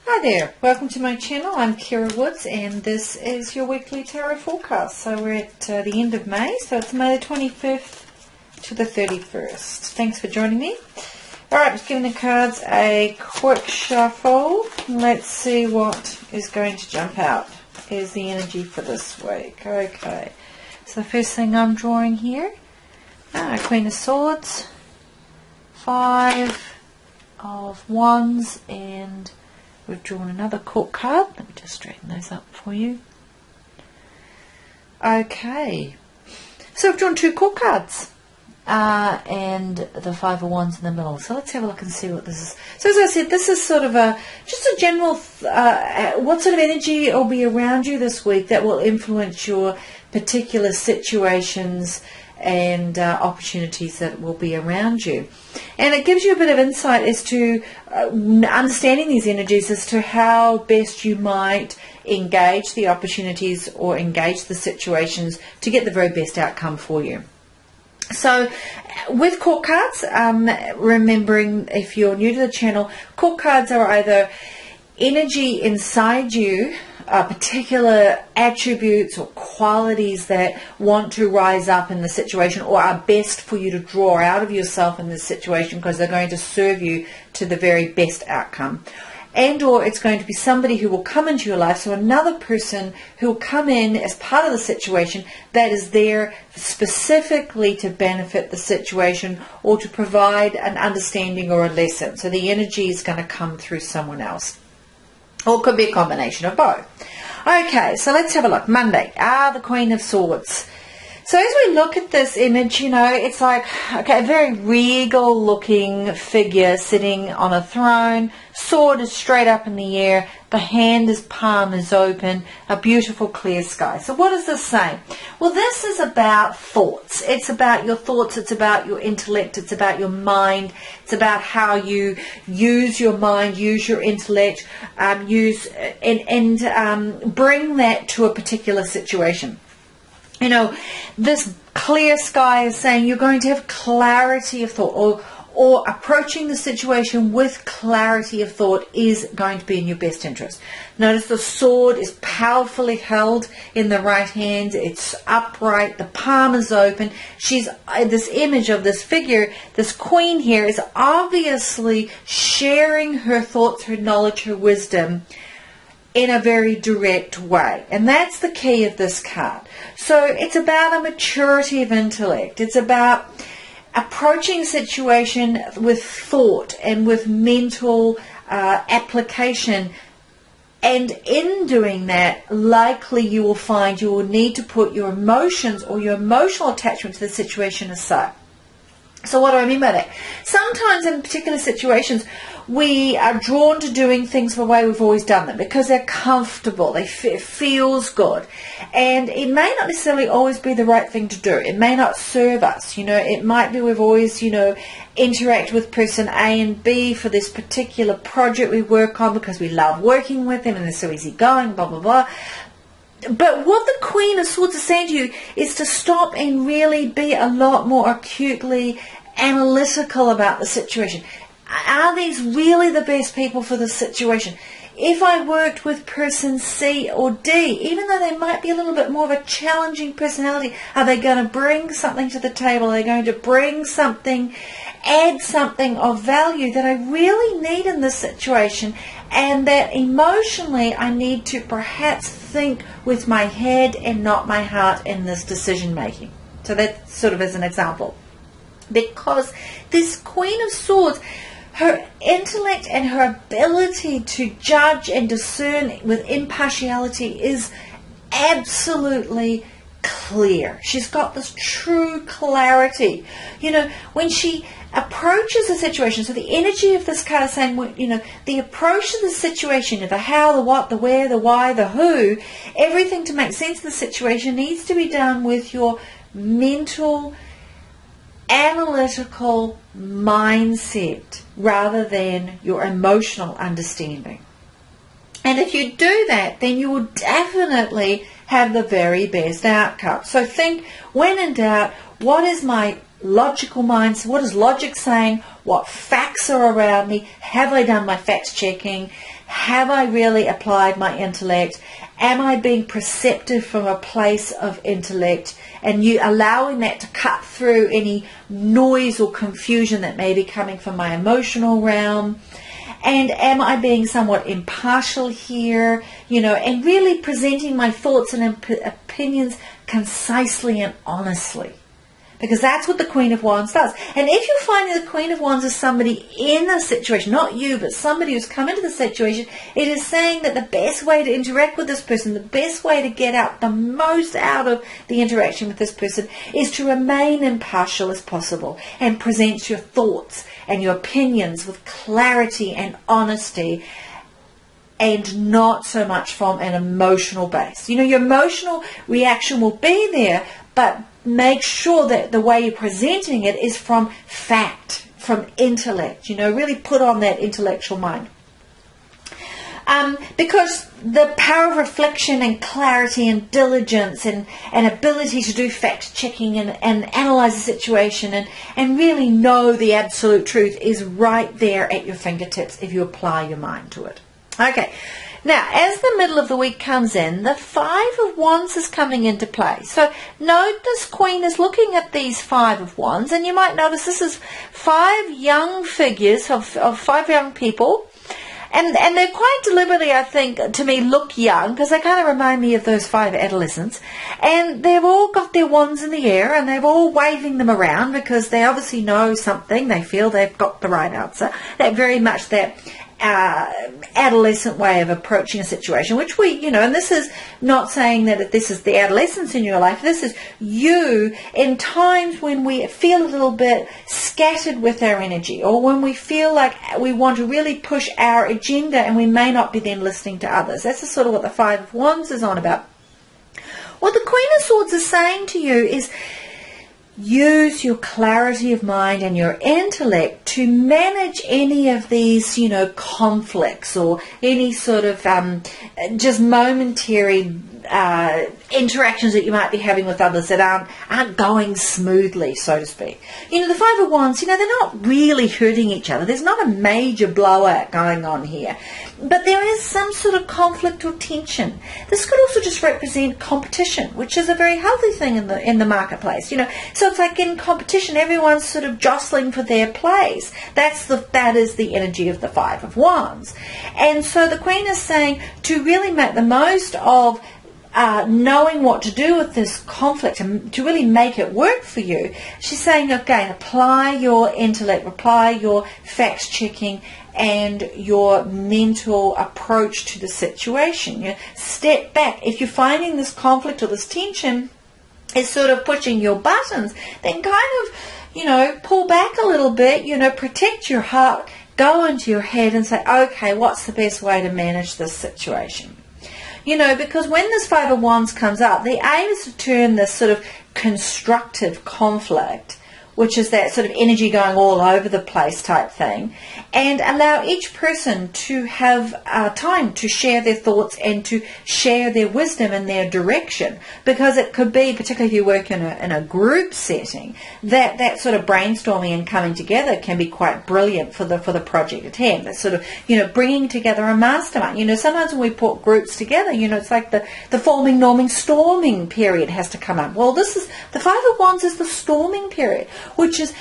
Hi there, welcome to my channel. I'm Kira Woods and this is your weekly tarot forecast. So we're at the end of May, so it's May the 25th to the 31st. Thanks for joining me. Alright, just giving the cards a quick shuffle. Let's see what is going to jump out as the energy for this week. Okay, so the first thing I'm drawing here, Queen of Swords, Five of Wands, and we've drawn another court card. Let me just straighten those up for you. Okay, so I've drawn two court cards and the Five of Wands in the middle. So let's have a look and see what this is. So as I said, this is sort of just a general what sort of energy will be around you this week that will influence your particular situations and opportunities that will be around you. And it gives you a bit of insight as to understanding these energies as to how best you might engage the opportunities or engage the situations to get the very best outcome for you. So with court cards, remembering if you're new to the channel, court cards are either energy inside you, particular attributes or qualities that want to rise up in the situation or are best for you to draw out of yourself in this situation because they're going to serve you to the very best outcome. And or it's going to be somebody who will come into your life, so another person who will come in as part of the situation that is there specifically to benefit the situation or to provide an understanding or a lesson. So the energy is going to come through someone else. Or it could be a combination of both. Okay, so let's have a look. Monday, the Queen of Swords. So as we look at this image, you know, it's like, okay, a very regal looking figure sitting on a throne. Sword is straight up in the air. The hand is palm is open. A beautiful clear sky. So what does this say? Well, this is about thoughts. It's about your thoughts. It's about your intellect. It's about your mind. It's about how you use your mind, use your intellect, bring that to a particular situation. You know, this clear sky is saying you're going to have clarity of thought, or approaching the situation with clarity of thought is going to be in your best interest. Notice the sword is powerfully held in the right hand. It's upright. The palm is open. She's this image of this figure, this queen here, is obviously sharing her thoughts, her knowledge, her wisdom in a very direct way. And that's the key of this card. So it's about a maturity of intellect. It's about approaching a situation with thought and with mental application. And in doing that, likely you will find you will need to put your emotions or your emotional attachment to the situation aside. So what do I mean by that? Sometimes in particular situations, we are drawn to doing things the way we've always done them because they're comfortable, it feels good. And it may not necessarily always be the right thing to do. It may not serve us. You know, it might be we've always, you know, interact with person A and B for this particular project we work on because we love working with them and they're so easygoing, blah, blah, blah. But what the Queen of Swords is saying to you is to stop and really be a lot more acutely analytical about the situation. Are these really the best people for the situation? If I worked with person C or D, even though they might be a little bit more of a challenging personality, are they going to bring something to the table? Are they going to bring something, add something of value that I really need in this situation, and that emotionally I need to perhaps think with my head and not my heart in this decision making? So that sort of as an example. Because this Queen of Swords, her intellect and her ability to judge and discern with impartiality is absolutely clear. She's got this true clarity. You know, when she approaches a situation, so the energy of this card is saying, you know, the approach to the situation, the how, the what, the where, the why, the who, everything to make sense of the situation needs to be done with your mental, analytical mindset rather than your emotional understanding. And if you do that, then you will definitely have the very best outcome. So think, when in doubt, what is my logical mind. So what is logic saying? What facts are around me? Have I done my facts checking? Have I really applied my intellect? Am I being perceptive from a place of intellect? And you allowing that to cut through any noise or confusion that may be coming from my emotional realm? And am I being somewhat impartial here? And really presenting my thoughts and opinions concisely and honestly. Because that's what the Queen of Wands does. And if you're finding the Queen of Wands is somebody in a situation, not you, but somebody who's come into the situation, it is saying that the best way to interact with this person, the best way to get out the most out of the interaction with this person is to remain impartial as possible and present your thoughts and your opinions with clarity and honesty, and not so much from an emotional base. Your emotional reaction will be there, but make sure that the way you're presenting it is from fact, from intellect. Really put on that intellectual mind. Because the power of reflection and clarity and diligence and ability to do fact checking and analyze the situation and really know the absolute truth is right there at your fingertips if you apply your mind to it. Okay. Now, as the middle of the week comes in, the Five of Wands is coming into play. So note this Queen is looking at these Five of Wands, and you might notice this is 5 young figures of 5 young people. And they're quite deliberately, I think, to me, look young, because they kind of remind me of those 5 adolescents. And they've all got their wands in the air, and they're all waving them around, because they obviously know something. They feel they've got the right answer. That very much that adolescent way of approaching a situation, which and this is not saying that this is the adolescence in your life. This is you in times when we feel a little bit scattered with our energy, or when we feel like we want to really push our agenda and we may not be then listening to others. That's sort of what the Five of Wands is on about. What the Queen of Swords is saying to you is, use your clarity of mind and your intellect to manage any of these, conflicts or any sort of just momentary interactions that you might be having with others that aren't going smoothly, so to speak. The Five of Wands, they're not really hurting each other. There's not a major blowout going on here. But there is some sort of conflict or tension. This could also just represent competition, which is a very healthy thing in the marketplace. So it's like in competition, everyone's sort of jostling for their place. That is the energy of the Five of Wands. And so the Queen is saying to really make the most of knowing what to do with this conflict and to really make it work for you. She's saying, again, apply your intellect, apply your facts checking and your mental approach to the situation. Step back. If you're finding this conflict or this tension is sort of pushing your buttons, then kind of, pull back a little bit, protect your heart, go into your head and say, okay, what's the best way to manage this situation? Because when this Five of Wands comes up, the aim is to turn this sort of constructive conflict, which is that sort of energy going all over the place type thing, and allow each person to have time to share their thoughts and to share their wisdom and their direction. Because it could be, particularly if you work in a group setting, that sort of brainstorming and coming together can be quite brilliant for the project at hand. That sort of, bringing together a mastermind. Sometimes when we put groups together, it's like the forming, norming, storming period has to come up. Well, this is, the Five of Wands is the storming period, which is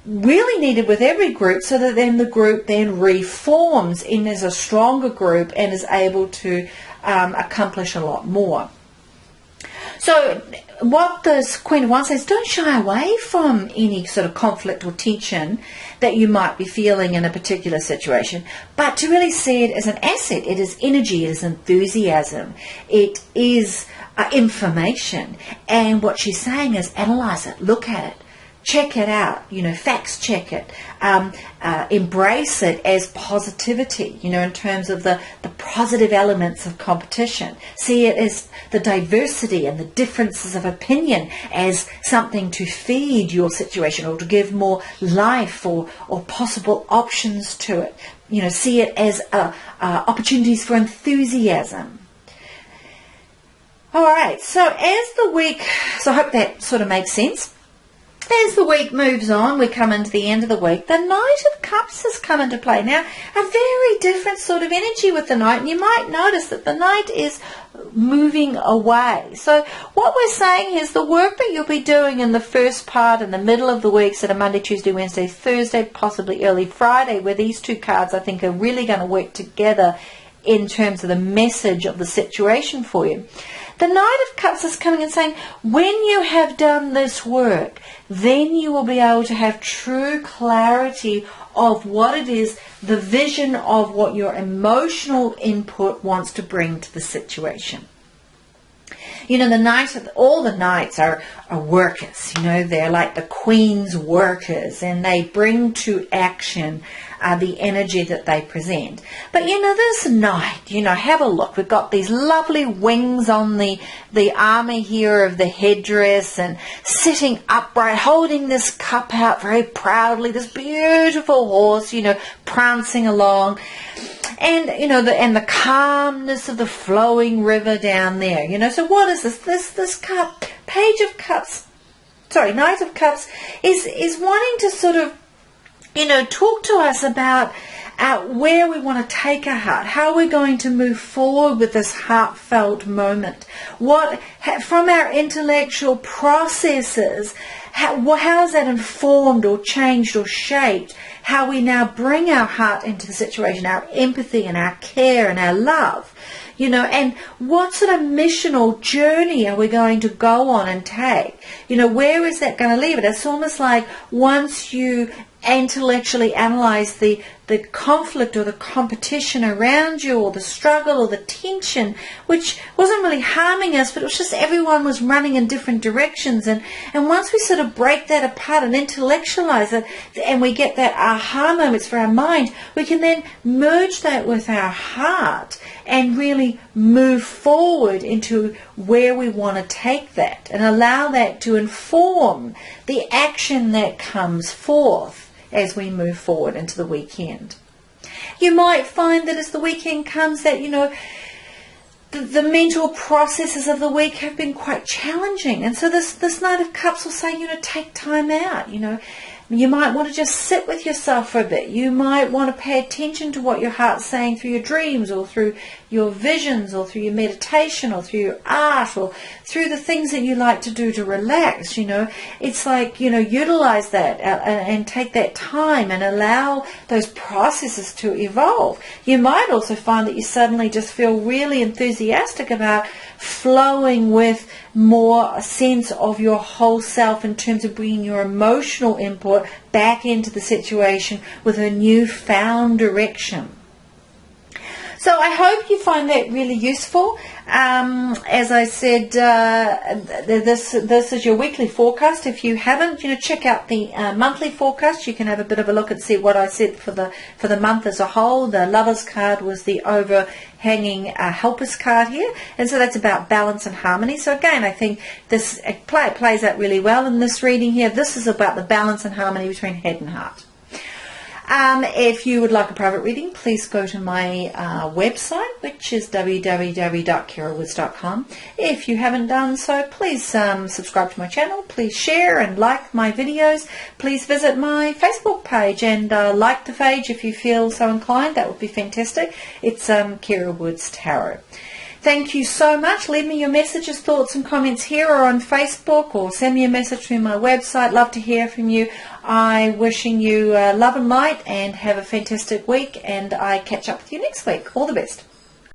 really needed with every group, so that then the group then reforms and is a stronger group and is able to accomplish a lot more. So what this Queen of Wands says, don't shy away from any sort of conflict or tension that you might be feeling in a particular situation, but to really see it as an asset. It is energy, it is enthusiasm, it is information. And what she's saying is analyze it, look at it, check it out, facts check it, embrace it as positivity, in terms of the positive elements of competition. See it as the diversity and the differences of opinion as something to feed your situation or to give more life or possible options to it. See it as opportunities for enthusiasm. All right, so I hope that sort of makes sense. as the week moves on, we come into the end of the week, the Knight of Cups has come into play. Now, a very different sort of energy with the Knight, and you might notice that the Knight is moving away. So what we're saying is the work that you'll be doing in the first part and the middle of the week, so Monday, Tuesday, Wednesday, Thursday, possibly early Friday, where these two cards I think are really going to work together in terms of the message of the situation for you. The Knight of Cups is coming and saying, when you have done this work, then you will be able to have true clarity of what it is, the vision of what your emotional input wants to bring to the situation. You know, all the knights are workers. You know, they're like the Queen's workers, and they bring to action the energy that they present. But you know, this knight, you know, have a look. We've got these lovely wings on the armour here of the headdress, and sitting upright, holding this cup out very proudly. This beautiful horse, you know, prancing along. And, you know, the calmness of the flowing river down there, you know. So what is this? This cup, Knight of Cups is wanting to sort of, you know, talk to us about where we want to take our heart, how we're going to move forward with this heartfelt moment. From our intellectual processes, how is that informed or changed or shaped how we now bring our heart into the situation, our empathy and our care and our love, you know, and what sort of missional journey are we going to go on and take? You know, where is that going to leave it? It's almost like once you intellectually analyze the conflict or the competition around you, or the struggle or the tension, which wasn't really harming us, but it was just everyone was running in different directions, and once we sort of break that apart and intellectualize it, and we get that aha moments for our mind, we can then merge that with our heart and really move forward into where we want to take that, and allow that to inform the action that comes forth as we move forward into the weekend. You might find that as the weekend comes that, you know, the mental processes of the week have been quite challenging. And so this Knight of Cups will say, you know, take time out, you know. You might want to just sit with yourself for a bit. You might want to pay attention to what your heart's saying through your dreams, or through your visions, or through your meditation, or through your art, or through the things that you like to do to relax, you know. It's like, you know, utilize that and take that time and allow those processes to evolve. You might also find that you suddenly just feel really enthusiastic about flowing with more sense of your whole self in terms of bringing your emotional input back into the situation with a newfound direction. So I hope you find that really useful. As I said, this is your weekly forecast. If you haven't, you know, check out the monthly forecast. You can have a bit of a look and see what I said for the month as a whole. The Lovers card was the overhanging Helpers card here, and so that's about balance and harmony. So again, I think this plays out really well in this reading here. This is about the balance and harmony between head and heart. If you would like a private reading, please go to my website, which is www.kirawoods.com. If you haven't done so, please subscribe to my channel. Please share and like my videos. Please visit my Facebook page and like the page if you feel so inclined. That would be fantastic. It's Kira Woods Tarot. Thank you so much. Leave me your messages, thoughts and comments here or on Facebook, or send me a message through my website. Love to hear from you. I'm wishing you love and light, and have a fantastic week, and I catch up with you next week. All the best.